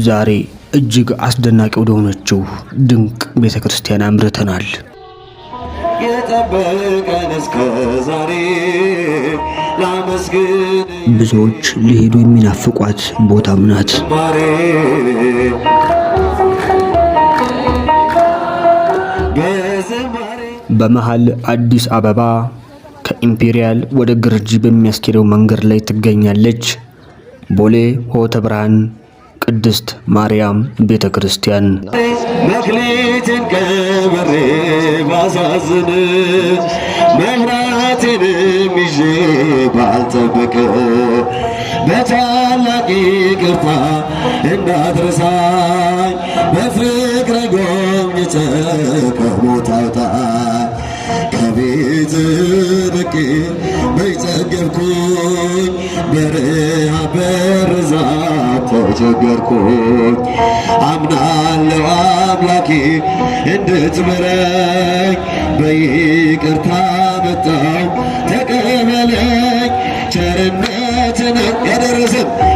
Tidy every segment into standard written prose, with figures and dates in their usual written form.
ዛሬ እጅግ አስደናቂ ወደሆነችው ድንቅ ቤተክርስቲያን አምርተናል። የጠበቀን እስከ ዛሬ ላመስግን ብዙዎች ሊሄዱ የሚናፍቋት ቦታም ናት። በመሃል አዲስ አበባ ከኢምፔሪያል ወደ ግርጂ በሚያስኬደው መንገድ ላይ ትገኛለች። ቦሌ ሆተ ብርሃን ቅድስት ማርያም ቤተክርስቲያን። መክሊትን ቀብሬ ባሳዝን መብራቴንም ይዤ ባልጠብቅ በታላቅ ይቅርታ እንዳትረሳኝ በፍቅር ጎብኝተህ ከሞት አውጣኝ። ከቤት ርቄ በጠገብኩኝ በረሃብ በርዛት ተቸገርኩኝ። አምናለሁ አምላኬ እንድትምረኝ በይቅርታ መጣሁ ተቀበለኝ። ቸርነትን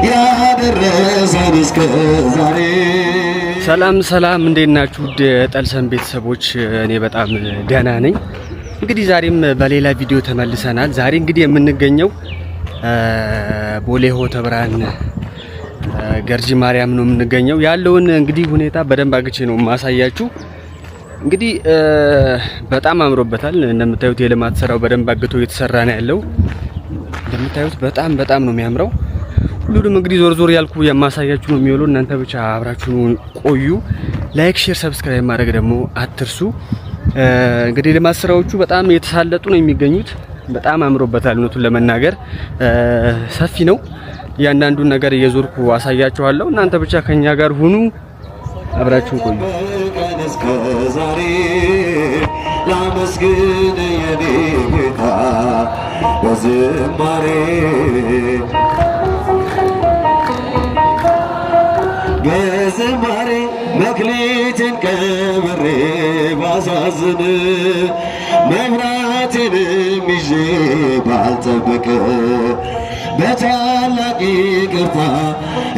ያደረሰን እስከ ዛሬ። ሰላም እንዴት ናችሁ? ጠልሰን ቤተሰቦች፣ እኔ በጣም ደህና ነኝ። እንግዲህ ዛሬም በሌላ ቪዲዮ ተመልሰናል። ዛሬ እንግዲህ የምንገኘው ቦሌ ሆተ ብርሃን ገርጂ ማርያም ነው የምንገኘው። ያለውን እንግዲህ ሁኔታ በደንብ አግቼ ነው ማሳያችሁ። እንግዲህ በጣም አምሮበታል። እንደምታዩት የልማት ስራው በደንብ አግቶ እየተሰራ ነው ያለው። እንደምታዩት በጣም ነው የሚያምረው። ሁሉንም እንግዲህ ዞር ያልኩ የማሳያችሁ ነው የሚሆነው። እናንተ ብቻ አብራችሁ ቆዩ። ላይክ፣ ሼር፣ ሰብስክራይብ ማድረግ ደግሞ አትርሱ። እንግዲህ ልማት ስራዎቹ በጣም የተሳለጡ ነው የሚገኙት። በጣም አምሮበታል። እውነቱን ለመናገር ሰፊ ነው። እያንዳንዱን ነገር እየዞርኩ አሳያችኋለሁ። እናንተ ብቻ ከኛ ጋር ሁኑ፣ አብራችሁ ቆዩ። ዛሬ ላመስግን የኔ ጌታ በዝማሬ በዝማሬ መክሊትን ቀብሬ ባሳዝን መብራቴንም ይዤ ባልጠብቅ በታላቅ ይቅርታ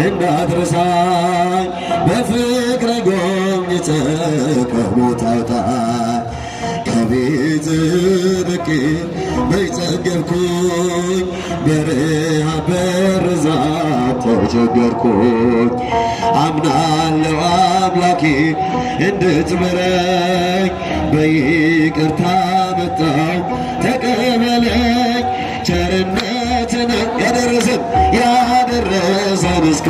እንዳትረሳኝ በፍቅር ጎብኝተህ ከሞት አውጣኝ። ከቤት ርቄ በጠገብኩኝ በረሃብ በርዛት ተቸገርኩኝ። አምናለሁ አምላኬ እንድትምረኝ በይቅርታ መጣሁ ተቀበለኝ። ቸርነትን ያደረሰን እስከ